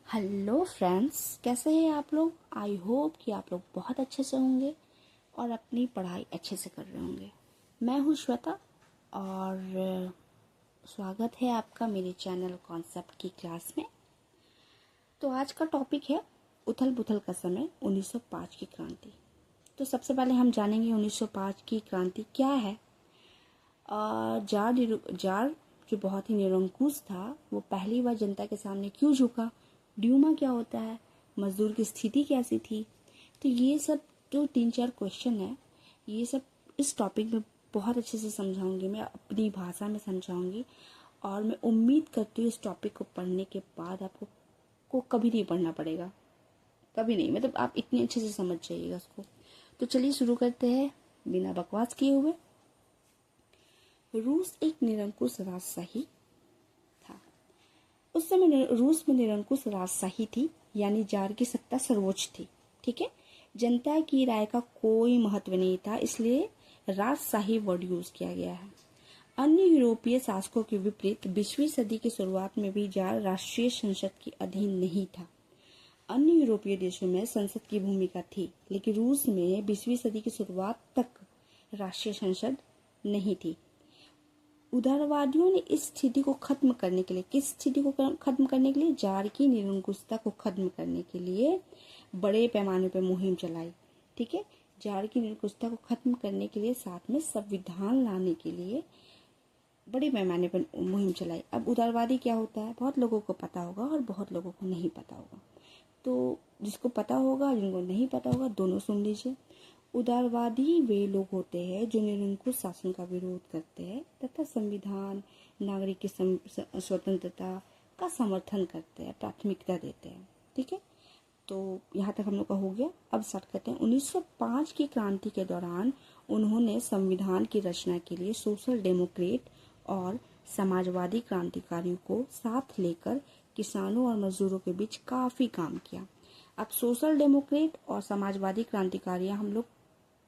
Hello friends, कैसे हैं आप लोग। आई होप कि आप लोग बहुत अच्छे से होंगे और अपनी पढ़ाई अच्छे से कर रहे होंगे। मैं हूँ श्वेता और स्वागत है आपका मेरे चैनल कॉन्सेप्ट की क्लास में। तो आज का टॉपिक है उथल पुथल का समय 1905 की क्रांति। तो सबसे पहले हम जानेंगे 1905 की क्रांति क्या है। जार जो बहुत ही निरंकुश था वो पहली बार जनता के सामने क्यों झुका, ड्यूमा क्या होता है, मजदूर की स्थिति कैसी थी। तो ये सब जो 3-4 क्वेश्चन है, ये सब इस टॉपिक में बहुत अच्छे से समझाऊंगी, मैं अपनी भाषा में समझाऊंगी। और मैं उम्मीद करती हूँ इस टॉपिक को पढ़ने के बाद आपको कभी नहीं पढ़ना पड़ेगा, कभी नहीं, मतलब आप इतने अच्छे से समझ जाइएगा उसको। तो चलिए शुरू करते हैं बिना बकवास किए हुए। रूस एक निरंकुश राजशाही था। उस समय रूस में निरंकुश राजशाही थी, यानी जार की सत्ता सर्वोच्च थी। ठीक है, जनता की राय का कोई महत्व नहीं था, इसलिए राजशाही वर्ड यूज किया गया है। अन्य यूरोपीय शासकों के विपरीत 20वीं सदी की शुरुआत में भी जार राष्ट्रीय संसद के अधीन नहीं था। अन्य यूरोपीय देशों में संसद की भूमिका थी, लेकिन रूस में 20वीं सदी की शुरुआत तक राष्ट्रीय संसद नहीं थी। उदारवादियों ने इस स्थिति को खत्म करने के लिए, किस स्थिति को खत्म करने के लिए, जार की निरंकुशता को खत्म करने के लिए बड़े पैमाने पर मुहिम चलाई। ठीक है, जार की निरंकुशता को खत्म करने के लिए, साथ में संविधान लाने के लिए बड़े पैमाने पर मुहिम चलाई। अब उदारवादी क्या होता है, बहुत लोगों को पता होगा और बहुत लोगों को नहीं पता होगा। तो जिसको पता होगा, जिनको नहीं पता होगा, दोनों सुन लीजिए। उदारवादी वे लोग होते हैं जो निरंकुश शासन का विरोध करते हैं तथा संविधान, नागरिक की स्वतंत्रता का समर्थन करते हैं, प्राथमिकता देते हैं। ठीक है, तो यहाँ तक हम लोग का हो गया। अब स्टार्ट करते हैं। 1905 की क्रांति के दौरान उन्होंने संविधान की रचना के लिए सोशल डेमोक्रेट और समाजवादी क्रांतिकारियों को साथ लेकर किसानों और मजदूरों के बीच काफी काम किया। अब सोशल डेमोक्रेट और समाजवादी क्रांतिकारियां, हम लोग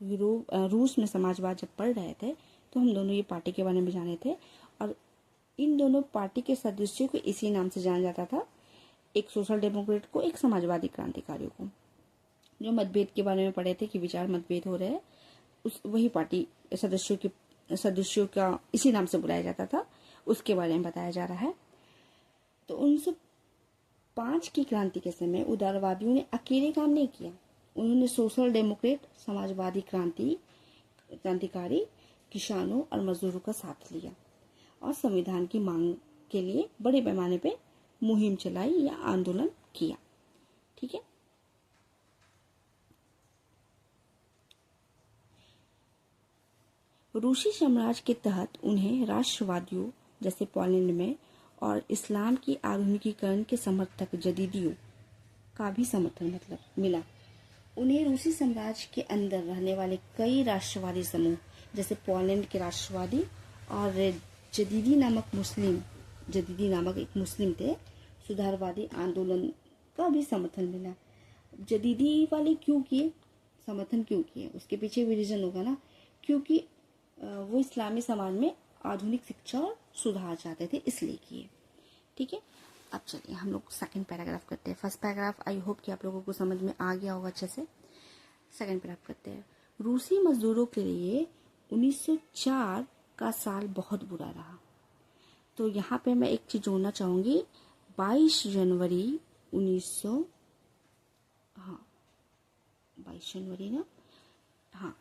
रूस में समाजवाद जब पढ़ रहे थे तो हम दोनों ये पार्टी के बारे में जाने थे, और इन दोनों पार्टी के सदस्यों को इसी नाम से जाना जाता था, एक सोशल डेमोक्रेट को, एक समाजवादी क्रांतिकारियों को। जो मतभेद के बारे में पढ़े थे कि विचार मतभेद हो रहे हैं, उस वही पार्टी सदस्यों का इसी नाम से बुलाया जाता था, उसके बारे में बताया जा रहा है। तो 1905 की क्रांति के समय उदारवादियों ने अकेले काम नहीं किया। उन्होंने सोशल डेमोक्रेट, समाजवादी क्रांतिकारी, किसानों और मजदूरों का साथ लिया और संविधान की मांग के लिए बड़े पैमाने पे मुहिम चलाई या आंदोलन किया। ठीक है, रूसी साम्राज्य के तहत उन्हें राष्ट्रवादियों जैसे पोलैंड में और इस्लाम की आधुनिकीकरण के समर्थक जदीदियों का भी समर्थन मिला। उन्हें रूसी साम्राज्य के अंदर रहने वाले कई राष्ट्रवादी समूह जैसे पोलैंड के राष्ट्रवादी और जदीदी नामक एक मुस्लिम थे, सुधारवादी आंदोलन का भी समर्थन मिला। जदीदी वाले क्यों किए, समर्थन क्यों किए, उसके पीछे भी रीजन होगा ना, क्योंकि वो इस्लामी समाज में आधुनिक शिक्षा और सुधार चाहते थे, इसलिए किए। ठीक है, अब चलिए हम लोग सेकंड पैराग्राफ करते हैं। फर्स्ट पैराग्राफ आई होप कि आप लोगों को समझ में आ गया होगा अच्छे से। सेकंड पैराग्राफ करते हैं। रूसी मजदूरों के लिए 1904 का साल बहुत बुरा रहा। तो यहाँ पे मैं एक चीज जोड़ना चाहूंगी, 22 जनवरी 22 जनवरी ना, हाँ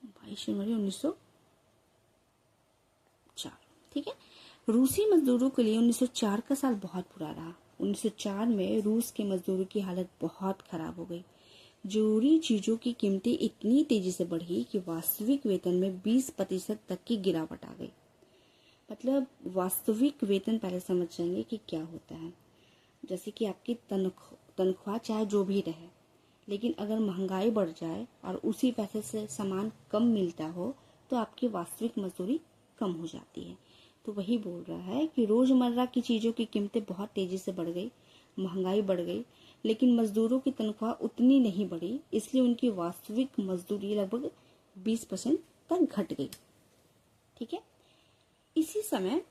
22 जनवरी 1904। ठीक है, रूसी मजदूरों के लिए 1904 का साल बहुत बुरा रहा। 1904 में रूस के मजदूरों की हालत बहुत खराब हो गई। जरूरी चीजों की कीमतें इतनी तेजी से बढ़ी कि वास्तविक वेतन में 20% तक की गिरावट आ गई। मतलब वास्तविक वेतन पहले समझ जाएंगे कि क्या होता है। जैसे कि आपकी तनख्वाह चाहे जो भी रहे, लेकिन अगर महंगाई बढ़ जाए और उसी पैसे से सामान कम मिलता हो तो आपकी वास्तविक मजदूरी कम हो जाती है। तो वही बोल रहा है कि रोजमर्रा की चीजों की कीमतें बहुत तेजी से बढ़ गई, महंगाई बढ़ गई, लेकिन मजदूरों की तनख्वाह उतनी नहीं बढ़ी, इसलिए उनकी वास्तविक मजदूरी लगभग 20% तक घट गई। ठीक है, इसी समय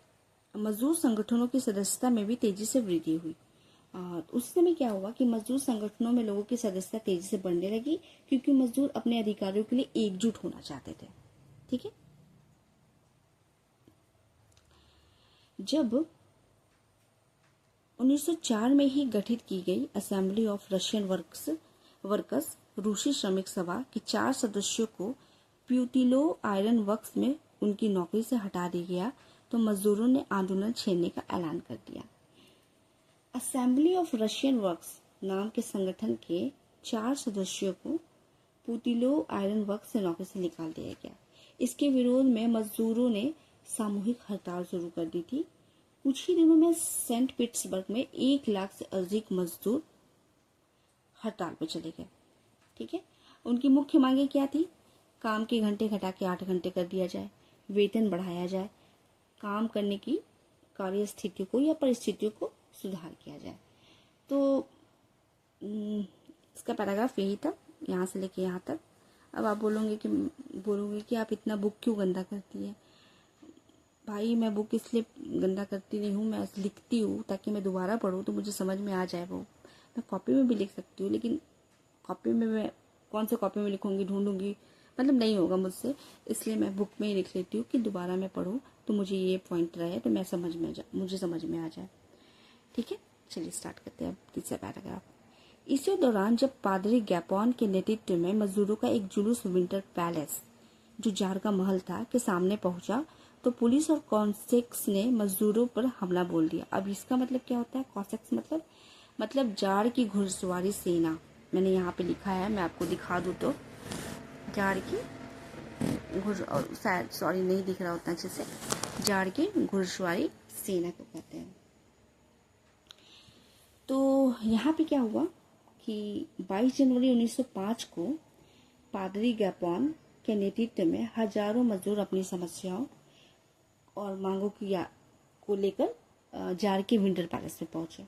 मजदूर संगठनों की सदस्यता में भी तेजी से वृद्धि हुई। उस समय क्या हुआ कि मजदूर संगठनों में लोगों की सदस्यता तेजी से बढ़ने लगी, क्योंकि मजदूर अपने अधिकारों के लिए एकजुट होना चाहते थे। ठीक है। जब 1904 में ही गठित की गई असेंबली ऑफ रशियन वर्कर्स रूसी श्रमिक सभा के 4 सदस्यों को प्यूतिलो आयरन वर्क्स में उनकी नौकरी से हटा दिया गया, तो मजदूरों ने आंदोलन छेड़ने का ऐलान कर दिया। असेंबली ऑफ रशियन वर्क्स नाम के संगठन के 4 सदस्यों को पुतिलो आयरन वर्क्स से नौकरी से निकाल दिया गया। इसके विरोध में मजदूरों ने सामूहिक हड़ताल शुरू कर दी थी। कुछ ही दिनों में सेंट पीटर्सबर्ग में 1 लाख से अधिक मजदूर हड़ताल पर चले गए। ठीक है। उनकी मुख्य मांगे क्या थी? काम के घंटे घटा के 8 घंटे कर दिया जाए, वेतन बढ़ाया जाए, काम करने की कार्य स्थितियों को या परिस्थितियों को सुधार किया जाए। तो इसका पैराग्राफ यही था, यहाँ से लेके यहाँ तक। अब आप बोलोगे कि आप इतना बुक क्यों गंदा करती है? भाई, मैं बुक इसलिए गंदा करती नहीं हूँ, मैं लिखती हूँ ताकि मैं दोबारा पढूं तो मुझे समझ में आ जाए। वो मैं कॉपी में भी लिख सकती हूँ, लेकिन कॉपी में मैं कौन से कॉपी में लिखूंगी, ढूंढूंगी, मतलब नहीं होगा मुझसे। इसलिए मैं बुक में ही लिख लेती हूँ कि दोबारा मैं पढूं तो मुझे ये पॉइंट रहे, तो मुझे समझ में आ जाए। ठीक है, चलिए स्टार्ट करते हैं अब तीसरा पैराग्राफ। इसी दौरान जब पादरी गैपोन के नेतृत्व में मजदूरों का एक जुलूस विंटर पैलेस, जो जार का महल था, के सामने पहुंचा, तो पुलिस और कॉन्सेक्स ने मजदूरों पर हमला बोल दिया। अब इसका मतलब क्या होता है? कॉन्सेक्स मतलब जार की घुड़सवारी सेना। मैंने यहाँ पे लिखा है, मैं आपको दिखा दूं तो जार की शायद सॉरी नहीं दिख रहा उतना अच्छे से, जार की घुड़सवारी सेना को कहते हैं। तो यहाँ पे क्या हुआ कि 22 जनवरी 1905 को पादरी गैपोन के नेतृत्व में हजारों मजदूर अपनी समस्याओं और मांगों को लेकर जार के विंटर पैलेस में पहुंचे।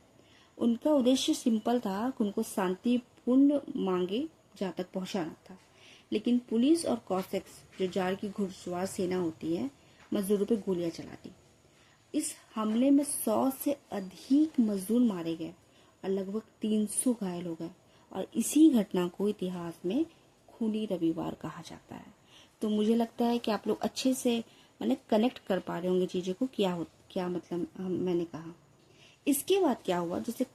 उनका उद्देश्य सिंपल था कि उनको शांतिपूर्ण मांगे जहाँ तक पहुंचाना था, लेकिन पुलिस और कॉसेक्स, जो जार की घुड़सवार सेना होती है, मजदूरों पर गोलियां चलाती। इस हमले में 100 से अधिक मजदूर मारे गए और लगभग 300 घायल हो गए, और इसी घटना को इतिहास में खूनी रविवार कहा जाता है। तो मुझे लगता है कि आप लोग अच्छे से कनेक्ट कर पा रहे होंगे चीजें को, क्या मतलब मैंने कहा। इसके बाद क्या हुआ, जैसे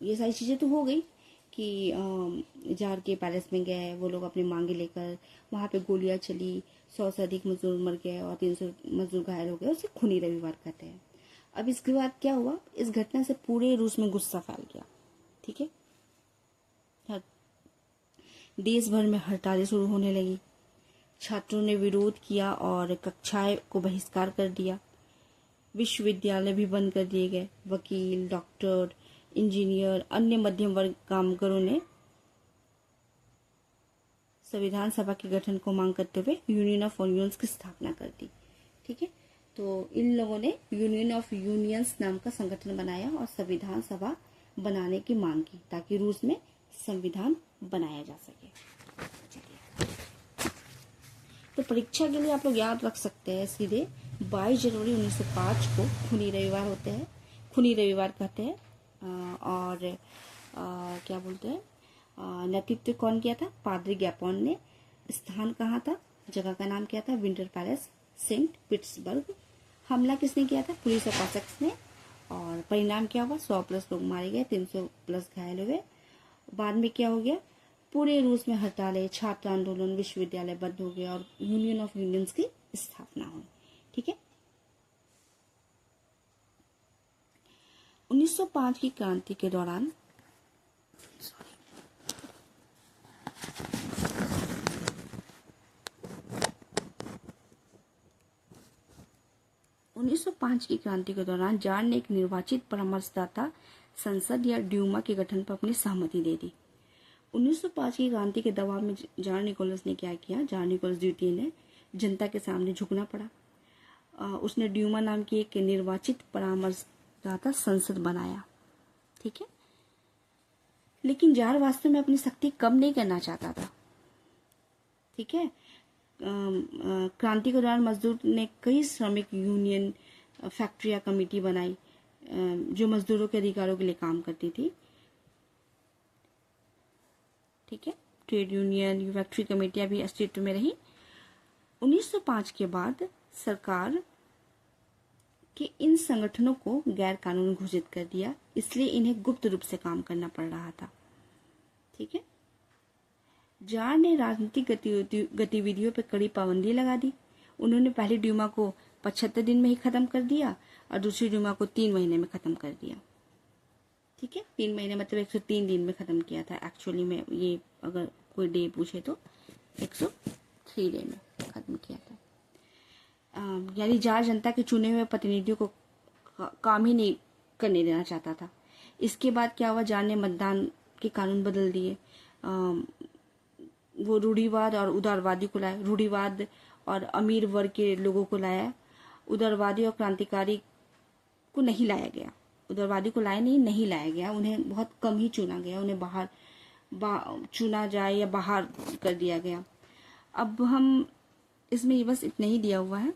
ये सारी चीजें तो हो गई कि जार के पैलेस में गए वो लोग अपनी मांगे लेकर, वहां पे गोलियां चली, 100 से अधिक मजदूर मर गए और 300 मजदूर घायल हो गए। उसे खूनी रविवार कहते हैं। अब इसके बाद क्या हुआ, इस घटना से पूरे रूस में गुस्सा फैल गया। ठीक है, देश भर में हड़तालें शुरू होने लगी। छात्रों ने विरोध किया और कक्षाएं को बहिष्कार कर दिया। विश्वविद्यालय भी बंद कर दिए गए। वकील, डॉक्टर, इंजीनियर, अन्य मध्यम वर्ग कामगारों ने संविधान सभा के गठन को मांग करते हुए यूनियन ऑफ यूनियंस की स्थापना कर दी। ठीक है, तो इन लोगों ने यूनियन ऑफ यूनियंस नाम का संगठन बनाया और संविधान सभा बनाने की मांग की, ताकि रूस में संविधान बनाया जा सके। तो परीक्षा के लिए आप लोग याद रख सकते हैं सीधे 22 जनवरी 1905 को खूनी रविवार होते हैं, खूनी रविवार कहते हैं। और क्या बोलते हैं, नेतृत्व कौन किया था? पादरी गैपोन ने। स्थान कहाँ था? जगह का नाम क्या था? Winter Palace, Saint Petersburg. हमला किसने किया था? पुलिस और कॉसेक्स ने। और परिणाम क्या हुआ? 100+ लोग मारे गए, 300+ घायल हुए। बाद में क्या हो गया? पूरे रूस में हड़तालें, छात्र आंदोलन, विश्वविद्यालय बंद हो गया और यूनियन ऑफ यूनियंस की स्थापना हुई। ठीक है, 1905 की क्रांति के दौरान 1905 की क्रांति के दौरान जार ने एक निर्वाचित परामर्शदाता संसद या ड्यूमा के गठन पर अपनी सहमति दे दी। 1905 की क्रांति के दबाव में जार निकोलस ने क्या किया? जार निकोलस द्वितीय ने जनता के सामने झुकना पड़ा। उसने ड्यूमा नाम की एक निर्वाचित परामर्शदाता संसद बनाया। ठीक है, लेकिन जार वास्तव में अपनी शक्ति कम नहीं करना चाहता था। ठीक है, क्रांति के दौरान मजदूर ने कई श्रमिक यूनियन फैक्ट्रियाँ कमेटी बनाई जो मजदूरों के अधिकारों के लिए काम करती थी। ठीक है, ट्रेड यूनियन, फैक्ट्री कमेटियां भी अस्तित्व में रही। 1905 के बाद सरकार के इन संगठनों को गैर कानूनी घोषित कर दिया, इसलिए इन्हें गुप्त रूप से काम करना पड़ रहा था। ठीक है, जार ने राजनीतिक गतिविधियों पर कड़ी पाबंदी लगा दी। उन्होंने पहली ड्यूमा को 75 दिन में ही खत्म कर दिया और दूसरी ड्यूमा को 3 महीने में खत्म कर दिया। ठीक है, 3 महीने मतलब 103 दिन में खत्म किया था। एक्चुअली में ये अगर कोई डे पूछे तो 103 डे में खत्म किया था। यानी जार जनता के चुने हुए प्रतिनिधियों को काम ही नहीं करने देना चाहता था। इसके बाद क्या हुआ, जार ने मतदान के कानून बदल दिए। वो रूढ़िवाद और उदारवादी को लाया। रूढ़िवाद और अमीर वर्ग के लोगों को लाया। उदारवादी और क्रांतिकारी को नहीं लाया गया। उदारवादी को नहीं लाया गया। उन्हें बहुत कम ही चुना गया। उन्हें बाहर चुना जाए या बाहर कर दिया गया। अब हम इसमें बस इतना ही दिया हुआ है।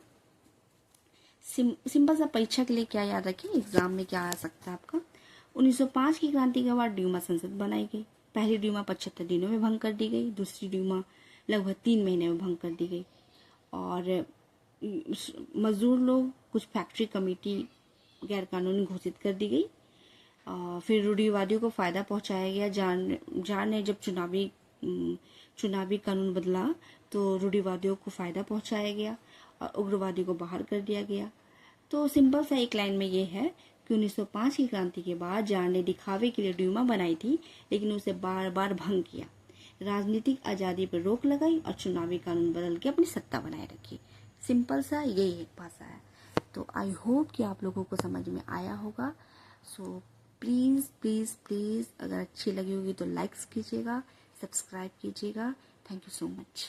सिंपल सा परीक्षा के लिए क्या याद रखें, एग्जाम में क्या आ सकता है आपका। 1905 की क्रांति के बाद ड्यूमा संसद बनाई गई। पहली ड्यूमा 75 दिनों में भंग कर दी गई। दूसरी ड्यूमा लगभग 3 महीने में भंग कर दी गई। और मजदूर लोग, कुछ फैक्ट्री कमेटी गैर कानूनी घोषित कर दी गई। फिर रूढ़िवादियों को फायदा पहुंचाया गया। जार ने जब चुनावी कानून बदला तो रूढ़िवादियों को फायदा पहुंचाया गया और उग्रवादी को बाहर कर दिया गया। तो सिंपल सा एक लाइन में ये है कि 1905 की क्रांति के बाद जार ने दिखावे के लिए ड्यूमा बनाई थी, लेकिन उसे बार बार भंग किया। राजनीतिक आजादी पर रोक लगाई और चुनावी कानून बदल के अपनी सत्ता बनाए रखी। सिंपल सा यही एक भाषा है। तो आई होप कि आप लोगों को समझ में आया होगा। सो प्लीज़ प्लीज़ प्लीज़ अगर अच्छी लगी होगी तो लाइक्स कीजिएगा, सब्सक्राइब कीजिएगा। Thank you so much.